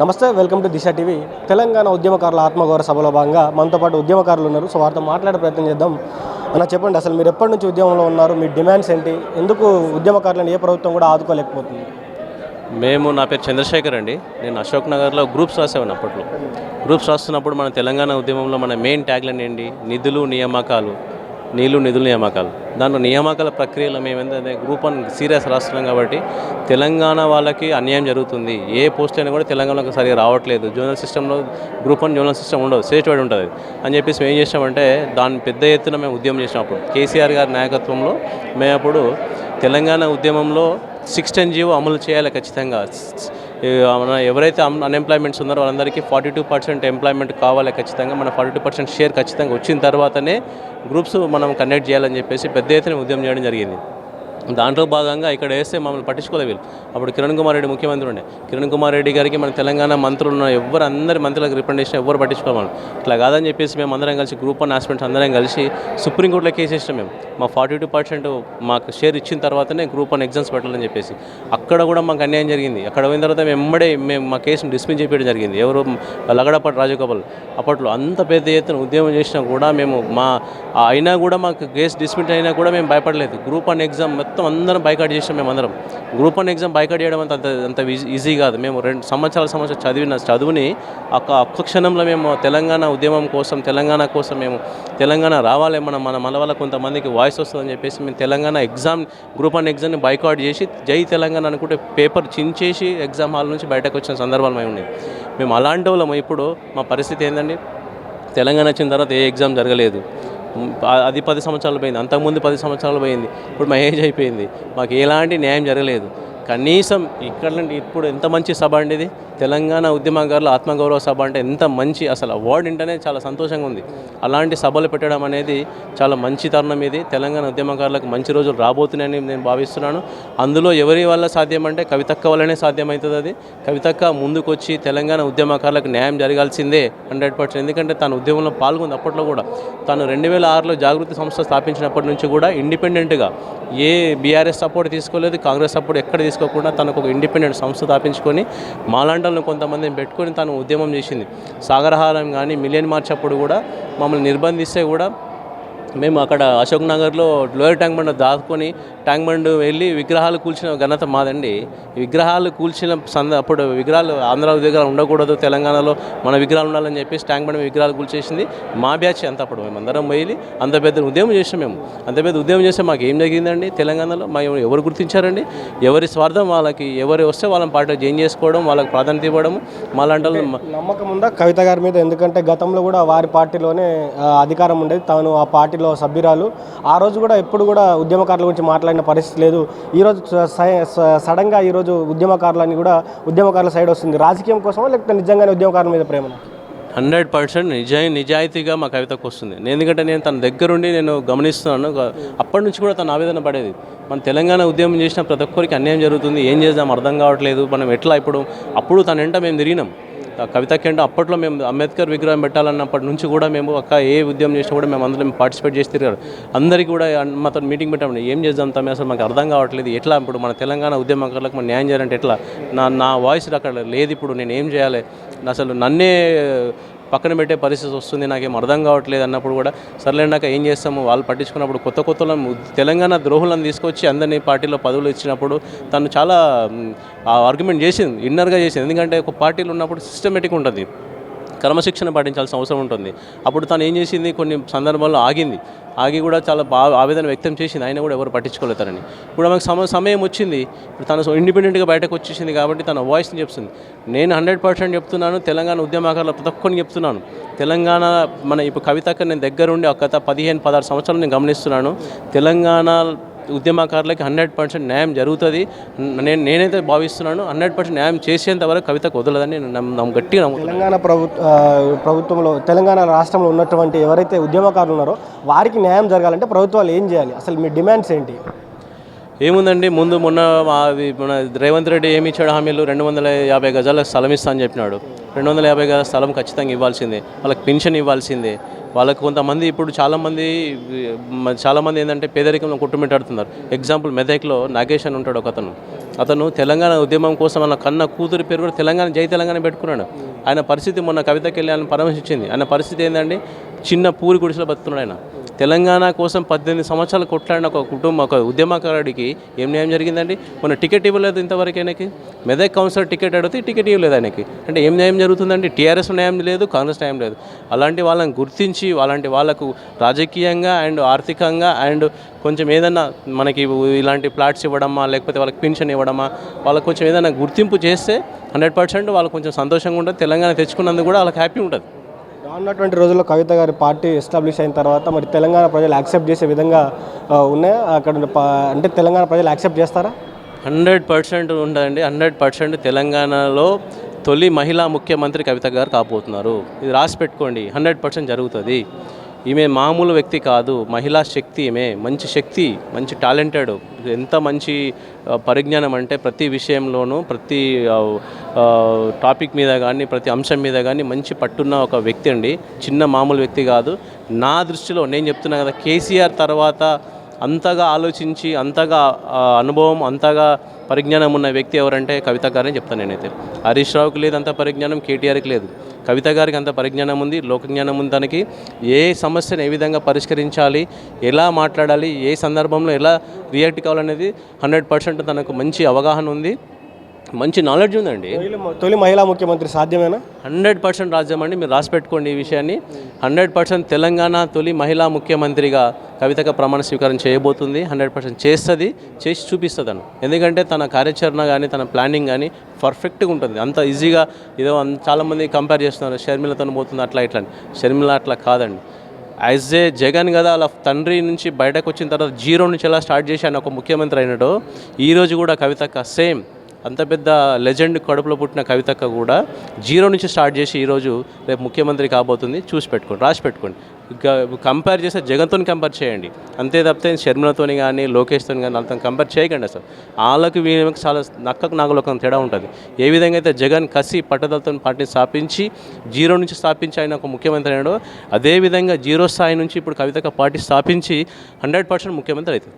నమస్తే, welcome to Disha TV. Telangana ఉద్యమకారుల ఆత్మగౌరవ సభలో భాగంగా మనతో పాటు ఉద్యమకారులు ఉన్నారు. సో వారితో మాట్లాడే ప్రయత్నం చేద్దాం. అన్న, చెప్పండి, అసలు మీరు ఎప్పటి నుంచి ఉద్యమంలో ఉన్నారు? మీ డిమాండ్స్ ఏంటి? ఎందుకు ఉద్యమకారులను ఏ ప్రభుత్వం కూడా ఆదుకోలేకపోతుంది? నా పేరు చంద్రశేఖర్ అండి. నేను అశోక్ నగర్లో గ్రూప్స్ రాసేవాడిని. అప్పట్లో గ్రూప్స్ రాస్తున్నప్పుడు మన తెలంగాణ ఉద్యమంలో మన మెయిన్ ట్యాగ్లైన్ ఏంటి? నిధులు నియామకాలు, నిధుల నియామకాలు. దాంట్లో నియామకాల ప్రక్రియలో మేము ఏంటంటే గ్రూప్ 1 సీరియస్ రాస్తున్నాం కాబట్టి తెలంగాణ వాళ్ళకి అన్యాయం జరుగుతుంది. ఏ పోస్ట్ అయినా కూడా తెలంగాణకు సరిగా రావట్లేదు. జోనల్ సిస్టంలో గ్రూప్ 1 జోనల్ సిస్టమ్ ఉండదు, స్టేట్ వైడ్ ఉంటుంది అని చెప్పేసి మేము ఏం చేసామంటే దాన్ని పెద్ద ఎత్తున మేము ఉద్యమం చేసినప్పుడు కేసీఆర్ గారి నాయకత్వంలో మేము అప్పుడు తెలంగాణ ఉద్యమంలో 610 జీవో అమలు చేయాలి ఖచ్చితంగా. ఎవరైతే అన్ఎంప్లాయ్మెంట్స్ ఉన్నారో వాళ్ళందరికీ 42% ఎంప్లాయ్మెంట్ కావాలి ఖచ్చితంగా. మన 42% షేర్ ఖచ్చితంగా వచ్చిన తర్వాతనే గ్రూప్స్ మనం కండక్ట్ చేయాలని చెప్పేసి పెద్ద ఎత్తున ఉద్యమం చేయడం జరిగింది. దాంట్లో భాగంగా ఇక్కడ వేస్తే మమ్మల్ని పట్టించుకోలేదు వీళ్ళు. అప్పుడు కిరణ్ కుమార్ రెడ్డి ముఖ్యమంత్రి ఉండే. కిరణ్ కుమార్ రెడ్డి గారికి మన తెలంగాణ మంత్రులు ఉన్న అందరి మంత్రులకు రిప్రజెంటేషన్ ఎవరు పట్టించుకోవాలి. ఇట్లా కాదని చెప్పేసి మేము అందరం కలిసి గ్రూప్ 1 ఆస్పిరెంట్స్ అందరం కలిసి సుప్రీంకోర్టులో కేసు వేసినాం. మేము మా 42% మాకు షేర్ ఇచ్చిన తర్వాతనే గ్రూప్ 1 ఎగ్జామ్స్ పెట్టాలని చెప్పేసి. అక్కడ కూడా మాకు అన్యాయం జరిగింది. అక్కడ పోయిన తర్వాత మేము మా కేసును డిస్మిస్ చేయడం జరిగింది. ఎవరు లగడపాటి రాజగోపాల్. అప్పట్లో అంత పెద్ద ఎత్తున ఉద్యమం చేసినా కూడా మేము అయినా కూడా మాకు కేసు డిస్మిస్ అయినా కూడా మేము భయపడలేదు. గ్రూప్ 1 ఎగ్జామ్ మొత్తం అందరం బైకాట్ చేసాం. మేము అందరం గ్రూప్ 1 ఎగ్జామ్ బైకాట్ చేయడం అంత ఈజీ కాదు. మేము 2 సంవత్సరాలు చదువుని ఒక్క క్షణంలో మేము తెలంగాణ ఉద్యమం కోసం, తెలంగాణ కోసం మేము తెలంగాణ రావాలి, మన వల్ల కొంతమందికి వాయిస్ వస్తుందని చెప్పేసి మేము తెలంగాణ గ్రూప్ 1 ఎగ్జామ్ని బైకాట్ చేసి జై తెలంగాణ అనుకుంటే పేపర్ చించేసి ఎగ్జామ్ హాల్ నుంచి బయటకు వచ్చిన సందర్భాలు మేము ఉన్నాయి. మేము అలాంటి వాళ్ళము. ఇప్పుడు మా పరిస్థితి ఏంటండి? తెలంగాణ వచ్చిన తర్వాత ఏ ఎగ్జామ్ జరగలేదు. అది 10 సంవత్సరాలు పోయింది. అంతకుముందు 10 సంవత్సరాలు పోయింది. ఇప్పుడు మా ఏజ్ అయిపోయింది. మాకు ఎలాంటి న్యాయం జరగలేదు. కనీసం ఇక్కడ ఇప్పుడు ఎంత మంచి సభ అండి ఇది. తెలంగాణ ఉద్యమకారుల ఆత్మగౌరవ సభ అంటే ఎంత మంచి, అసలు అవార్డు వింటేనే చాలా సంతోషంగా ఉంది. అలాంటి సభలు పెట్టడం అనేది చాలా మంచి తరుణం. ఇది తెలంగాణ ఉద్యమకారులకు మంచి రోజులు రాబోతున్నాయని నేను భావిస్తున్నాను. అందులో ఎవరి వల్ల సాధ్యమంటే కవితక్క వల్లనే సాధ్యమవుతుంది. అది కవితక్క ముందుకొచ్చి తెలంగాణ ఉద్యమకారులకు న్యాయం జరగాల్సిందే 100%. ఎందుకంటే తను ఉద్యమంలో పాల్గొంది. అప్పట్లో కూడా తను 2006లో జాగృతి సంస్థ స్థాపించినప్పటి నుంచి కూడా ఇండిపెండెంట్గా ఏ బీఆర్ఎస్ సపోర్ట్ తీసుకోలేదు, కాంగ్రెస్ సపోర్ట్ ఎక్కడ తీసుకోకుండా తనకు ఒక ఇండిపెండెంట్ సంస్థ స్థాపించుకొని మాలాంటలను కొంతమందిని పెట్టుకొని తను ఉద్యమం చేసింది. సాగరహారం కానీ మిలియన్ మార్చ్ అప్పుడు కూడా మమ్మల్ని నిర్బంధిస్తే కూడా మేము అక్కడ అశోక్ నగర్లో లోయర్ ట్యాంక్ బండ్ దాచుకొని ట్యాంక్ బండ్ వెళ్ళి విగ్రహాలు కూల్చిన ఘనత మాదండి. విగ్రహాలు కూల్చిన అప్పుడు విగ్రహాలు ఆంధ్రాలో విగ్రహాలు ఉండకూడదు, తెలంగాణలో మన విగ్రహాలు ఉండాలని చెప్పేసి ట్యాంక్ బండ్ విగ్రహాలు కూల్చేసింది మా బ్యాచ్ అంత. అప్పుడు మేము అందరం పోయి అంత పెద్ద ఉద్యమం చేసాం. మేము అంత పెద్ద ఉద్యమం చేస్తే మాకు ఏం జరిగిందండి? తెలంగాణలో మా ఎవరు గుర్తించారండి? ఎవరి స్వార్థం వాళ్ళకి, ఎవరు వస్తే వాళ్ళని పార్టీ చేంజ్ చేసుకోవడం, వాళ్ళకి ప్రాధాన్యత ఇవ్వడం. మాలాంటి నమ్మకం ఉందా కవిత గారి మీద? ఎందుకంటే గతంలో కూడా వారి పార్టీలోనే అధికారం ఉండేది, తాను ఆ పార్టీలో సభ్యురాలు. ఆ రోజు కూడా ఎప్పుడు కూడా ఉద్యమకారుల గురించి మాట్లాడిన పరిస్థితి లేదు. ఈరోజు సడన్గా ఈరోజు ఉద్యమకారులని కూడా ఉద్యమకారుల సైడ్ వస్తుంది. రాజకీయం కోసమా లేకపోతే నిజంగానే ఉద్యమకారుల మీద ప్రేమ? 100% నిజాయితీగా మా కవితకు వస్తుంది. ఎందుకంటే నేను తన దగ్గరుండి నేను గమనిస్తున్నాను. అప్పటి నుంచి కూడా తన ఆవేదన పడేది. మన తెలంగాణ ఉద్యమం చేసిన ప్రతి ఒక్కరికి అన్యాయం జరుగుతుంది, ఏం చేద్దాం అర్థం కావట్లేదు, మనం ఎట్లా అప్పుడు తన వెంట మేము తిరిగినాం. కవితకి అంటే అప్పట్లో మేము అంబేద్కర్ విగ్రహం పెట్టాలన్నప్పటి నుంచి కూడా మేము ఏ ఉద్యమం చేసినా కూడా మేము అందరం పార్టిసిపేట్ చేసి తిరిగారు. అందరికీ కూడా మాతో మీటింగ్ పెట్టాము. ఏం చేద్దాం తమ అసలు మాకు అర్థం కావట్లేదు, ఎట్లా ఇప్పుడు మన తెలంగాణ ఉద్యమకారులకు మనం న్యాయం చేయాలంటే ఎట్లా? నా వాయిస్ అక్కడ లేదు, ఇప్పుడు నేను ఏం చేయాలి? అసలు నన్నే పక్కన పెట్టే పరిస్థితి వస్తుంది, నాకేం అర్థం కావట్లేదు అన్నప్పుడు కూడా సర్లేనాక ఏం చేస్తాము? వాళ్ళు పట్టించుకున్నప్పుడు కొత్త తెలంగాణ ద్రోహులను తీసుకొచ్చి అందరినీ పార్టీలో పదవులు ఇచ్చినప్పుడు తను చాలా ఆర్గ్యుమెంట్ చేసింది, ఇన్నర్గా చేసింది. ఎందుకంటే ఒక పార్టీలో ఉన్నప్పుడు సిస్టమేటిక్ ఉంటుంది, క్రమశిక్షణ పాటించాల్సిన అవసరం ఉంటుంది. అప్పుడు తను ఏం చేసింది, కొన్ని సందర్భాల్లో ఆగి కూడా చాలా ఆవేదన వ్యక్తం చేసింది. ఆయన కూడా ఎవరు పట్టించుకోలేతారని. ఇప్పుడు ఆమెకు సమయం వచ్చింది, ఇప్పుడు తను ఇండిపెండెంట్గా బయటకు వచ్చేసింది కాబట్టి తన వాయిస్ని చెప్తుంది. నేను 100% చెప్తున్నాను, తెలంగాణ ఉద్యమకారుల ప్రతి ఒక్కరిని చెప్తున్నాను. తెలంగాణ ఇప్పుడు కవితక్క నేను దగ్గరుండి ఒక 15-16 సంవత్సరాలు నేను గమనిస్తున్నాను. తెలంగాణ ఉద్యమకారులకి 100% న్యాయం జరుగుతుంది నేనైతే భావిస్తున్నాను. 100% న్యాయం చేసేంత వరకు కవితకు వదలదని నేను గట్టిగా నమ్ముతున్నాను. తెలంగాణ ప్రభుత్వంలో తెలంగాణ రాష్ట్రంలో ఉన్నటువంటి ఎవరైతే ఉద్యమకారులు ఉన్నారో వారికి న్యాయం జరగాలంటే ప్రభుత్వాలు ఏం చేయాలి? అసలు మీ డిమాండ్స్ ఏంటి? ఏముందండి, మొన్న రేవంత్ రెడ్డి ఏమి ఇచ్చాడు హామీలు? 250 గజాల స్థలం ఇస్తా అని చెప్పినాడు. 250 గజాల స్థలం ఖచ్చితంగా ఇవ్వాల్సిందే. వాళ్ళకి పెన్షన్ ఇవ్వాల్సిందే. వాళ్ళకు కొంతమంది ఇప్పుడు చాలామంది ఏంటంటే పేదరికంలో కొట్టుమిట్టాడుతున్నారు. ఎగ్జాంపుల్ మెదక్లో నాగేష్ అని ఉంటాడు అతను తెలంగాణ ఉద్యమం కోసం అన్న కన్న కూతురి పేరు కూడా తెలంగాణ జై తెలంగాణ పెట్టుకున్నాడు. ఆయన పరిస్థితి మొన్న కవితకి వెళ్ళి ఆయన పరామర్శించింది. ఆయన పరిస్థితి ఏంటంటే చిన్న పూరి గుడిసెలో బతుకున్నాడు. ఆయన తెలంగాణ కోసం 18 సంవత్సరాలు కొట్లాడిన ఒక ఉద్యమకారుడికి ఏం న్యాయం జరిగిందండి? మొన్న టికెట్ ఇవ్వలేదు ఇంతవరకు ఆయనకి. మెదక్ కౌన్సిలర్ టికెట్ అడిగితే టికెట్ ఇవ్వలేదు ఆయనకి. అంటే ఏం న్యాయం జరుగుతుందండి? టీఆర్ఎస్ న్యాయం లేదు, కాంగ్రెస్ న్యాయం లేదు. అలాంటి వాళ్ళని గుర్తించి అలాంటి వాళ్ళకు రాజకీయంగా అండ్ ఆర్థికంగా అండ్ కొంచెం ఏదన్నా మనకి ఇలాంటి ప్లాట్స్ ఇవ్వడమా లేకపోతే వాళ్ళకి పెన్షన్ ఇవ్వడమా వాళ్ళకి కొంచెం ఏదైనా గుర్తింపు చేస్తే 100% వాళ్ళు కొంచెం సంతోషంగా ఉంటుంది. తెలంగాణ తెచ్చుకున్నందుకు కూడా వాళ్ళకి హ్యాపీ ఉంటుంది. రానున్నటువంటి రోజుల్లో కవిత గారి పార్టీ ఎస్టాబ్లిష్ అయిన తర్వాత మరి తెలంగాణ ప్రజలు యాక్సెప్ట్ చేసే విధంగా ఉన్నాయా? అక్కడ అంటే తెలంగాణ ప్రజలు యాక్సెప్ట్ చేస్తారా? 100% ఉండదండి. 100% తెలంగాణలో తొలి మహిళా ముఖ్యమంత్రి కవిత గారు కాబోతున్నారు. ఇది రాసి పెట్టుకోండి. 100% జరుగుతుంది. ఈమె మామూలు వ్యక్తి కాదు, మహిళా శక్తి. ఈమె మంచి శక్తి, మంచి టాలెంటెడ్, ఎంత మంచి పరిజ్ఞానం అంటే ప్రతి విషయంలోనూ ప్రతి టాపిక్ మీద కానీ ప్రతి అంశం మీద కానీ మంచి పట్టున్న ఒక వ్యక్తి అండి. చిన్న మామూలు వ్యక్తి కాదు. నా దృష్టిలో నేను చెప్తున్నా కదా, కేసీఆర్ తర్వాత అంతగా ఆలోచించి అంతగా అనుభవం అంతగా పరిజ్ఞానం ఉన్న వ్యక్తి ఎవరంటే కవిత గారని చెప్తాను నేనైతే. హరీష్ రావుకి లేదు అంత పరిజ్ఞానం, కేటీఆర్కి లేదు. కవిత గారికి అంత పరిజ్ఞానం ఉంది, లోకజ్ఞానం ఉంది. తనకి ఏ సమస్యను ఏ విధంగా పరిష్కరించాలి, ఎలా మాట్లాడాలి, ఏ సందర్భంలో ఎలా రియాక్ట్ కావాలనేది 100% తనకు మంచి అవగాహన ఉంది, మంచి నాలెడ్జ్ ఉందండి. తొలి మహిళా ముఖ్యమంత్రి సాధ్యమేనా? 100% రాజ్యం అండి. మీరు రాసి పెట్టుకోండి ఈ విషయాన్ని. 100% తెలంగాణ తొలి మహిళా ముఖ్యమంత్రిగా కవితగా ప్రమాణ స్వీకారం చేయబోతుంది. 100% చేస్తుంది, చేసి చూపిస్తుంది తను. ఎందుకంటే తన కార్యాచరణ కానీ తన ప్లానింగ్ కానీ పర్ఫెక్ట్గా ఉంటుంది. అంత ఈజీగా ఏదో చాలామంది కంపేర్ చేస్తున్నారు షర్మిలతో పోతుంది అట్లా ఇట్లా. షర్మిల అట్లా కాదండి. యాజ్ ఏ జగన్ కదా అలా తండ్రి నుంచి బయటకు వచ్చిన తర్వాత జీరో నుంచి ఎలా స్టార్ట్ చేసి ఆయన ఒక ముఖ్యమంత్రి అయినాడో ఈరోజు కూడా కవితక్క సేమ్ అంత పెద్ద లెజెండ్ కడుపులో పుట్టిన కవితక్క కూడా జీరో నుంచి స్టార్ట్ చేసి ఈరోజు రేపు ముఖ్యమంత్రి కాబోతుంది. చూసి పెట్టుకోండి, రాసి పెట్టుకోండి. కంపేర్ చేస్తే జగన్తో కంపేర్ చేయండి అంతే తప్పితే షర్మిలతో కానీ లోకేష్తో కానీ అంత కంపేర్ చేయకండి. అసలు వాళ్ళకి వీళ్ళకి చాలా నక్కకు నాగలోకం తేడా ఉంటుంది. ఏ విధంగా అయితే జగన్ కసి పట్టుదలతో పార్టీని స్థాపించి జీరో నుంచి స్థాపించి ఆయన ఒక ముఖ్యమంత్రి అయినాడో అదేవిధంగా జీరో స్థాయి నుంచి ఇప్పుడు కవితక్క పార్టీ స్థాపించి 100% ముఖ్యమంత్రి అవుతుంది.